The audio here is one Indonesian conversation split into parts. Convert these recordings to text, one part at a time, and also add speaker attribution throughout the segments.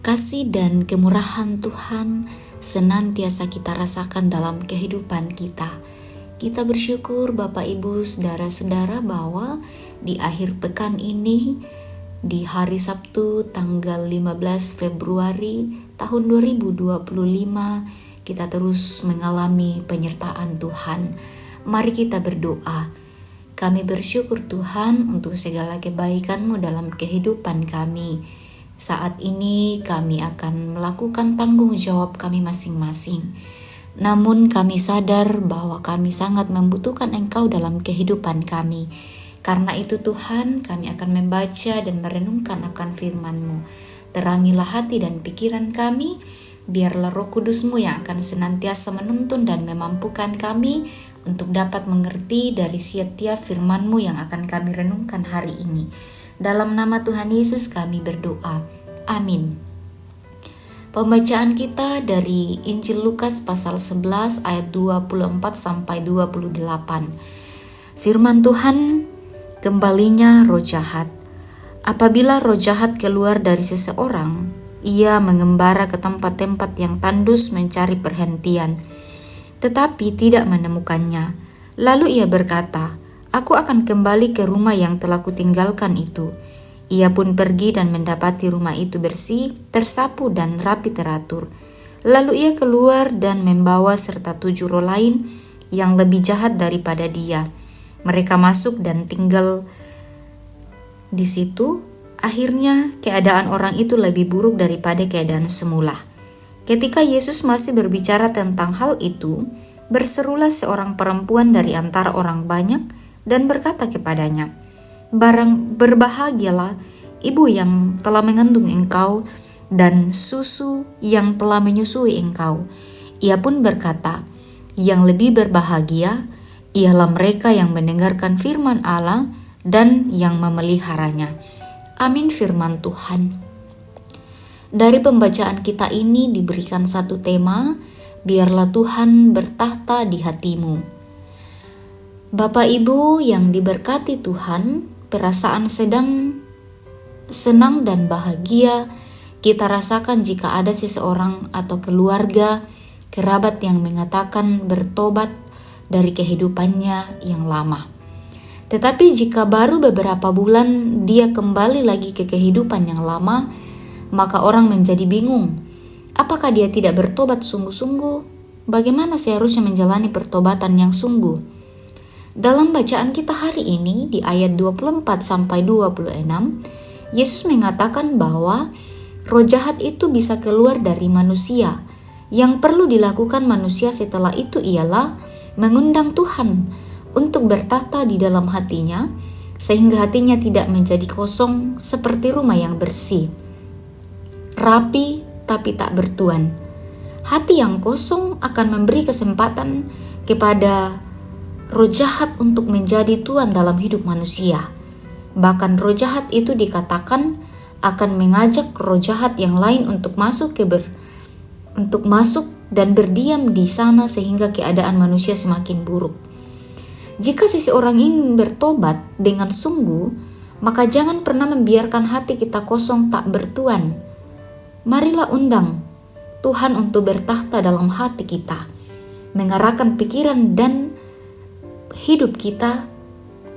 Speaker 1: Kasih dan kemurahan Tuhan senantiasa kita rasakan dalam kehidupan kita. Kita bersyukur Bapak Ibu Saudara-saudara bahwa di akhir pekan ini, di hari Sabtu tanggal 15 Februari tahun 2025, kita terus mengalami penyertaan Tuhan. Mari kita berdoa. Kami bersyukur Tuhan untuk segala kebaikan-Mu dalam kehidupan kami. Saat ini kami akan melakukan tanggung jawab kami masing-masing. Namun kami sadar bahwa kami sangat membutuhkan Engkau dalam kehidupan kami. Karena itu Tuhan, kami akan membaca dan merenungkan akan firman-Mu. Terangilah hati dan pikiran kami, biarlah Roh Kudus-Mu yang akan senantiasa menuntun dan memampukan kami untuk dapat mengerti dari setiap firman-Mu yang akan kami renungkan hari ini. Dalam nama Tuhan Yesus kami berdoa. Amin. Pembacaan kita dari Injil Lukas pasal 11 ayat 24 sampai 28. Firman Tuhan, kembalinya roh jahat. Apabila roh jahat keluar dari seseorang, ia mengembara ke tempat-tempat yang tandus mencari perhentian, tetapi tidak menemukannya. Lalu ia berkata, "Aku akan kembali ke rumah yang telah kutinggalkan itu." Ia pun pergi dan mendapati rumah itu bersih, tersapu dan rapi teratur. Lalu ia keluar dan membawa serta 7 roh lain yang lebih jahat daripada dia. Mereka masuk dan tinggal di situ. Akhirnya keadaan orang itu lebih buruk daripada keadaan semula. Ketika Yesus masih berbicara tentang hal itu, berserulah seorang perempuan dari antara orang banyak dan berkata kepadanya, "Berbahagialah ibu yang telah mengandung engkau dan susu yang telah menyusui engkau." Ia pun berkata, "Yang lebih berbahagia ialah mereka yang mendengarkan firman Allah dan yang memeliharanya." Amin. Firman Tuhan. Dari pembacaan kita ini diberikan satu tema, biarlah Tuhan bertahta di hatimu. Bapak Ibu yang diberkati Tuhan, perasaan senang dan bahagia kita rasakan jika ada seseorang atau keluarga, kerabat yang mengatakan bertobat dari kehidupannya yang lama. Tetapi jika baru beberapa bulan dia kembali lagi ke kehidupan yang lama, maka orang menjadi bingung. Apakah dia tidak bertobat sungguh-sungguh? Bagaimana seharusnya menjalani pertobatan yang sungguh? Dalam bacaan kita hari ini di ayat 24 sampai 26, Yesus mengatakan bahwa roh jahat itu bisa keluar dari manusia. Yang perlu dilakukan manusia setelah itu ialah mengundang Tuhan untuk bertahta di dalam hatinya, sehingga hatinya tidak menjadi kosong seperti rumah yang bersih, rapi tapi tak bertuan. Hati yang kosong akan memberi kesempatan kepada roh jahat untuk menjadi tuan dalam hidup manusia. Bahkan roh jahat itu dikatakan akan mengajak roh jahat yang lain untuk masuk dan berdiam di sana sehingga keadaan manusia semakin buruk. Jika seseorang ingin bertobat dengan sungguh, maka jangan pernah membiarkan hati kita kosong tak bertuan. Marilah undang Tuhan untuk bertahta dalam hati kita, mengarahkan pikiran dan hidup kita,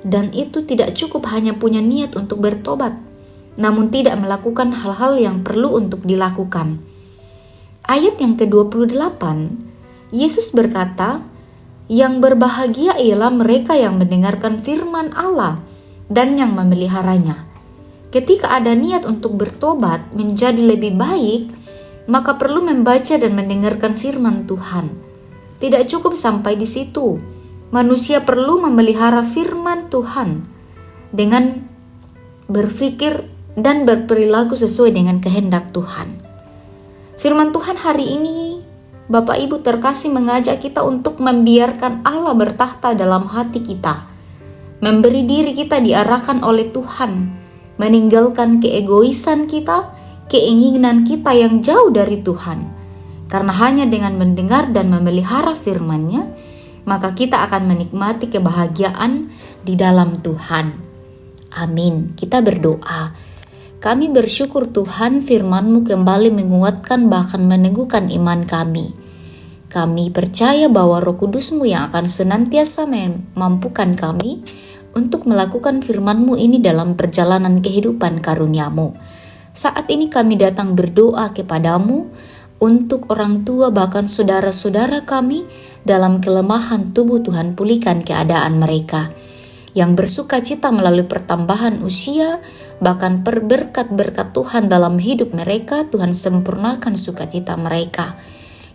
Speaker 1: dan itu tidak cukup hanya punya niat untuk bertobat, namun tidak melakukan hal-hal yang perlu untuk dilakukan. Ayat yang ke-28, Yesus berkata, "Yang berbahagia ialah mereka yang mendengarkan firman Allah dan yang memeliharanya." Ketika ada niat untuk bertobat menjadi lebih baik, maka perlu membaca dan mendengarkan firman Tuhan. Tidak cukup sampai di situ. Manusia perlu memelihara firman Tuhan dengan berpikir dan berperilaku sesuai dengan kehendak Tuhan. Firman Tuhan hari ini, Bapak Ibu terkasih, mengajak kita untuk membiarkan Allah bertahta dalam hati kita, memberi diri kita diarahkan oleh Tuhan, meninggalkan keegoisan kita, keinginan kita yang jauh dari Tuhan. Karena hanya dengan mendengar dan memelihara firman-Nya, maka kita akan menikmati kebahagiaan di dalam Tuhan. Amin. Kita berdoa. Kami bersyukur Tuhan, firman-Mu kembali menguatkan bahkan meneguhkan iman kami. Kami percaya bahwa Roh Kudus-Mu yang akan senantiasa memampukan kami untuk melakukan firman-Mu ini dalam perjalanan kehidupan karunia-Mu. Saat ini kami datang berdoa kepadamu untuk orang tua bahkan saudara-saudara kami dalam kelemahan tubuh. Tuhan pulihkan keadaan mereka. Yang bersuka cita melalui pertambahan usia, bahkan berkat-berkat Tuhan dalam hidup mereka, Tuhan sempurnakan sukacita mereka.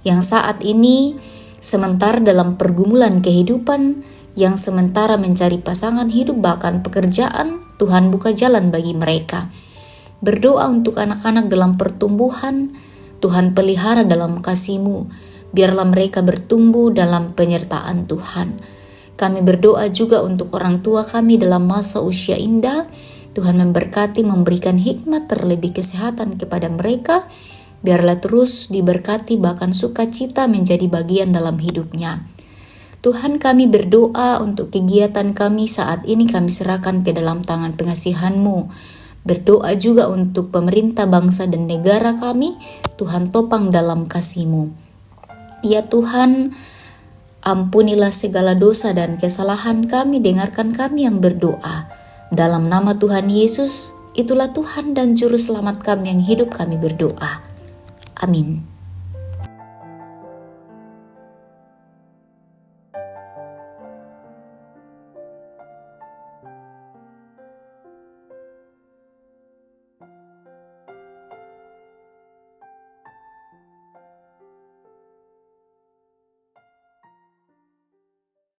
Speaker 1: Yang saat ini sementara dalam pergumulan kehidupan, yang sementara mencari pasangan hidup bahkan pekerjaan, Tuhan buka jalan bagi mereka. Berdoa untuk anak-anak dalam pertumbuhan, Tuhan pelihara dalam kasih-Mu, biarlah mereka bertumbuh dalam penyertaan Tuhan. Kami berdoa juga untuk orang tua kami dalam masa usia indah. Tuhan memberkati, memberikan hikmat terlebih kesehatan kepada mereka. Biarlah terus diberkati bahkan sukacita menjadi bagian dalam hidupnya. Tuhan, kami berdoa untuk kegiatan kami saat ini kami serahkan ke dalam tangan pengasihan-Mu. Berdoa juga untuk pemerintah bangsa dan negara kami. Tuhan topang dalam kasih-Mu. Ya Tuhan, ampunilah segala dosa dan kesalahan kami, dengarkan kami yang berdoa. Dalam nama Tuhan Yesus, itulah Tuhan dan Juru Selamat kami yang hidup, kami berdoa. Amin.